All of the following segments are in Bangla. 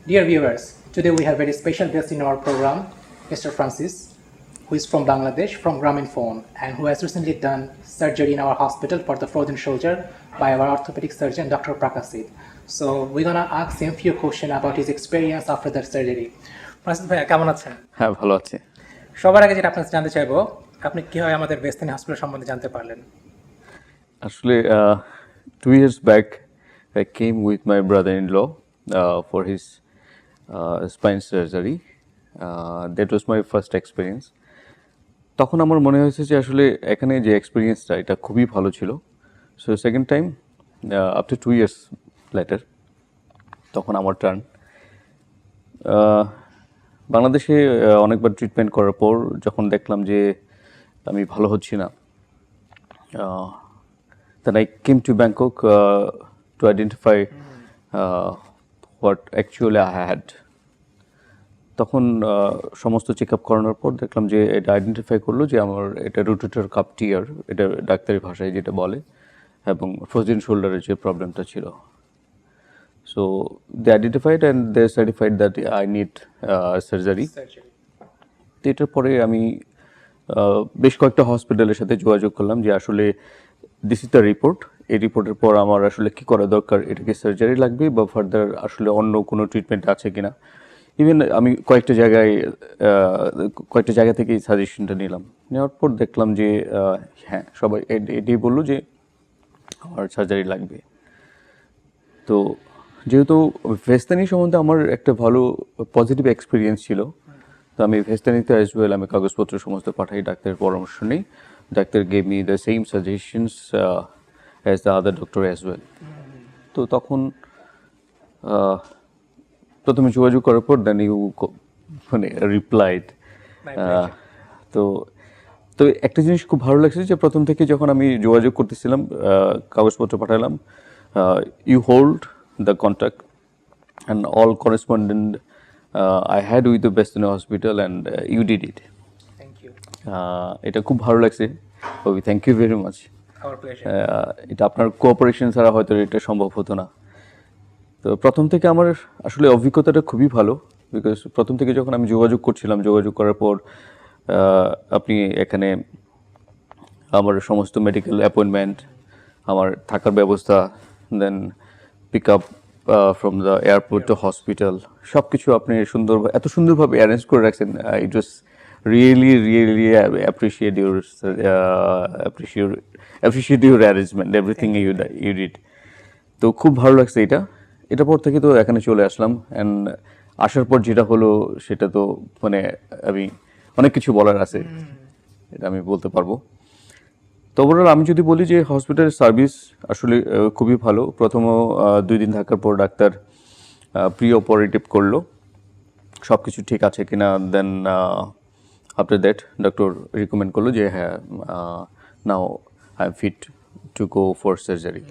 Dear viewers, today we have a very special guest in our program, Mr. Francis, who is from Bangladesh, from Graminphone, and who has recently done surgery in our hospital for the frozen shoulder by our orthopedic surgeon, Dr. Prakasit. So we're gonna ask him a few questions about his experience after that surgery. Francis ভাইয়া কেমন আছেন? হ্যাঁ ভালো আছি। সবার আগে যেটা আপনার জানতে চাইবো, আপনি কিভাবে আমাদের ভেস্তানি হসপিটাল সম্বন্ধে জানতে পারলেন? আসলে 2 years back I came with my brother-in-law for his spine surgery. That was my first experience. তখন আমার মনে হয়েছে যে আসলে এখানে যে এক্সপিরিয়েন্সটা এটা খুবই ভালো ছিল। So second time after 2 years later তখন আমার টার্ন। বাংলাদেশে অনেকবার ট্রিটমেন্ট করার পর যখন দেখলাম যে আমি ভালো হচ্ছি না, then I came to Bangkok to identify what actually I had. তখন সমস্ত চেক আপ করানোর পর দেখলাম যে এটা আইডেন্টিফাই করলো যে আমার এটা রোটেটর কাপ টিয়ার, এটা ডাক্তারি ভাষায় যেটা বলে, এবং ফ্রোজেন শোল্ডারের যে প্রবলেমটা ছিল। So they identified and they certified that I need surgery. তো এটার পরে আমি বেশ কয়েকটা হসপিটালের সাথে যোগাযোগ করলাম যে আসলে দিস ইজ দ্য রিপোর্ট, এই রিপোর্টের পর আমার আসলে কী করা দরকার, এটা কি সার্জারি লাগবে বা ফার্দার আসলে অন্য কোনো ট্রিটমেন্ট আছে কিনা। ইভেন আমি কয়েকটা জায়গা থেকেই সাজেশনটা নিলাম। নেওয়ার পর দেখলাম যে হ্যাঁ, সবাই এটাই বললো যে আমার সার্জারি লাগবে। তো যেহেতু ভেস্তানি সম্বন্ধে আমার একটা ভালো পজিটিভ এক্সপিরিয়েন্স ছিল, তো আমি ভেস্তানিতে অ্যাজ ওয়েল আমি কাগজপত্র সমস্ত পাঠাই, ডাক্তারের পরামর্শ নেই। Doctor gave me the same suggestions as the other doctor as well. তো তখন প্রথমে যোগাযোগ করার পর দেন ইউ মানে রিপ্লাইড। তো তো একটা জিনিস খুব ভালো লাগছে যে প্রথম থেকে যখন আমি যোগাযোগ করতেছিলাম, কাগজপত্র পাঠালাম, you hold the contact and all correspondent I had with the Vejthani Hospital and you did it. Thank you. এটা খুব ভালো লাগছে। ওবি, thank you very much. Our pleasure. এটা আপনার কোঅপারেশন ছাড়া হয়তো এটা সম্ভব হতো না। তো প্রথম থেকে আমার আসলে অভিজ্ঞতাটা খুবই ভালো, বিকজ প্রথম থেকে যখন আমি যোগাযোগ করার পর আপনি এখানে আমার সমস্ত মেডিকেল অ্যাপয়েন্টমেন্ট, আমার থাকার ব্যবস্থা, then pick up from the airport to hospital, সব কিছু আপনি এত সুন্দরভাবে অ্যারেঞ্জ করে রাখছেন। It was really appreciate your arrangement, everything you did. তো খুব ভালো লাগছে এটার পর থেকে তো এখানে চলে আসলাম। অ্যান্ড আসার পর যেটা হলো সেটা তো মানে আমি অনেক কিছু বলার আছে, এটা আমি বলতে পারবো। তো ওভারঅল আমি যদি বলি যে হসপিটালের সার্ভিস আসলে খুবই ভালো। প্রথম 2 দিন থাকার পর ডাক্তার প্রি অপারেটিভ করলো, সব কিছু ঠিক আছে কিনা। Then after that doctor recommend করলো যে হ্যাঁ, now I am fit to go for surgery.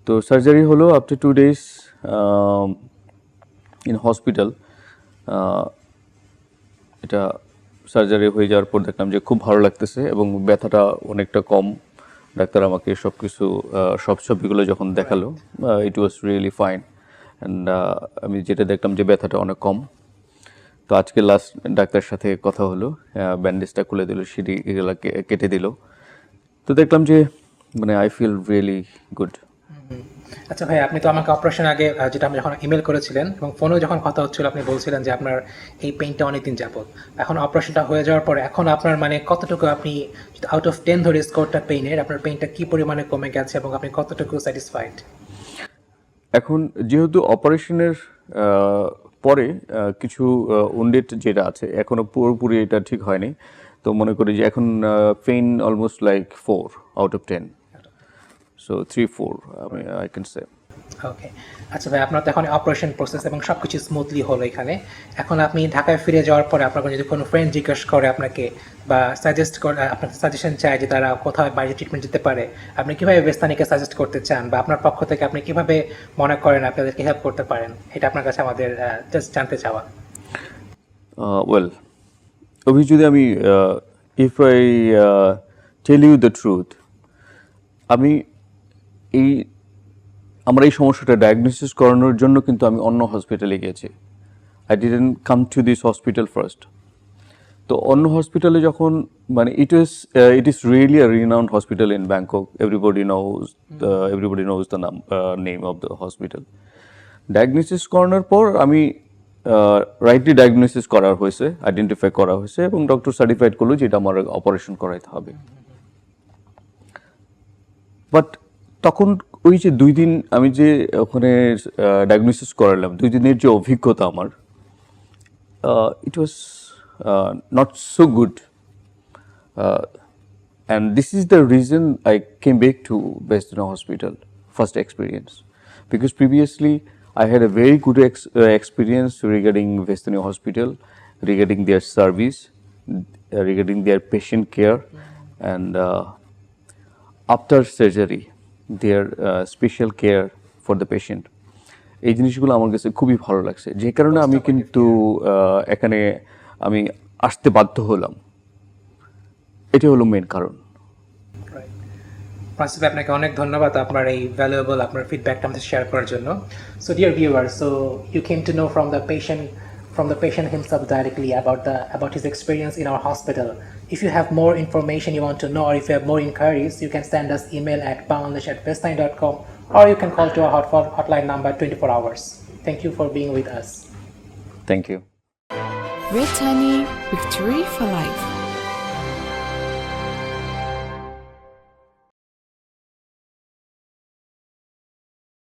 তো সার্জারি হলো আফটার 2 days ইন হসপিটাল। এটা সার্জারি হয়ে যাওয়ার পর দেখলাম যে খুব ভালো লাগতেছে এবং ব্যথাটা অনেকটা কম। ডাক্তার আমাকে সব ছবিগুলো যখন দেখালো, ইট ওয়াজ রিয়েলি ফাইন। অ্যান্ড আমি যেটা দেখলাম যে ব্যথাটা অনেক কম। তো আজকে লাস্ট ডাক্তারের সাথে কথা হলো, ব্যান্ডেজটা খুলে দিল, সিঁড়ি এগুলো কেটে দিল। তো দেখলাম যে মানে আই ফিল রিয়েলি গুড। আচ্ছা ভাই, আপনি তো আমাকে অপারেশন আগে যেটা আমি যখন ইমেল করেছিলেন এবং ফোনেও যখন কথা হচ্ছিল, আপনি বলছিলেন যে আপনার এই পেইনটা অনেকদিন যাবত। এখন অপারেশনটা হয়ে যাওয়ার পরে এখন আপনার মানে কতটুকু, আপনি আউট অফ 10 ধরে স্কোরটা পেইনের, আপনার পেইনটা কি পরিমাণে কমে গেছে এবং আপনি কতটুকু স্যাটিসফাইড? এখন যেহেতু অপারেশনের পরে কিছু উন্ডেড যেটা আছে এখনো পুরোপুরি এটা ঠিক হয়নি, তো মনে করি যে এখন pain almost like 4 out of 10, so 3-4 I can say. Okay, আচ্ছা ভাই, আপনার তো এখন অপারেশন প্রসেস এবং সব কিছু স্মুথলি হলো এখানে। এখন আপনি ঢাকায় ফিরে যাওয়ার পরে আপনার যদি কোনো ফ্রেন্ড জিজ্ঞেস করে আপনাকে বা সাজেস্ট করে, আপনার সাজেশন চায় যে তারা কোথাও বাইরে ট্রিটমেন্ট যেতে পারে, আপনি কীভাবে ভেস্তানিকে সাজেস্ট করতে চান বা আপনার পক্ষ থেকে আপনি কীভাবে মনে করেন আপনাদেরকে হেল্প করতে পারেন, এটা আপনার কাছে আমাদের জাস্ট জানতে চাওয়া। ওয়েল, অভি, যদি আমি if I tell you the truth, আমি এই আমার এই সমস্যাটা ডায়াগনোসিস করানোর জন্য কিন্তু আমি অন্য হসপিটালে গিয়েছি। I didn't come to this hospital first. তো অন্য হসপিটালে যখন মানে it is really a renowned hospital in Bangkok, everybody knows the name of the hospital. Diagnosis করানোর পর আমি রাইটলি ডায়াগনোসিস করা হয়েছে, আইডেন্টিফাই করা হয়েছে এবং ডক্টর সার্টিফাইড করলো যে এটা আমার অপারেশন করাইতে হবে। বাট তখন ওই যে 2 দিন আমি যে ওখানে ডায়াগনোসিস করালাম, 2 দিনের যে অভিজ্ঞতা আমার, it was not so good. And this is the reason I came back to Vejthani Hospital, first experience. Because previously I had a very good experience regarding Vejthani Hospital, regarding their service, regarding their patient care, and after surgery, their special care for the patient. এই জিনিসগুলো আমার কাছে খুবই ভালো লাগছে, যে কারণে আমি কিন্তু এখানে আমি আসতে বাধ্য হলাম। এটি হলো মেন কারণ। প্রাসিদ, আপনাকে অনেক ধন্যবাদ আপনার এই ভ্যালুয়েবল আপনার ফিডব্যাকটা আমাদের শেয়ার করার জন্য। So dear viewer, so you came to know from the patient himself directly about his experience in our hospital. If you have more information you want to know, or if you have more inquiries, you can send us email at bangladesh@vejthani.com, or you can call to our hotline number 24 hours. Thank you for being with us. Thank you. Vejthani, victory for life.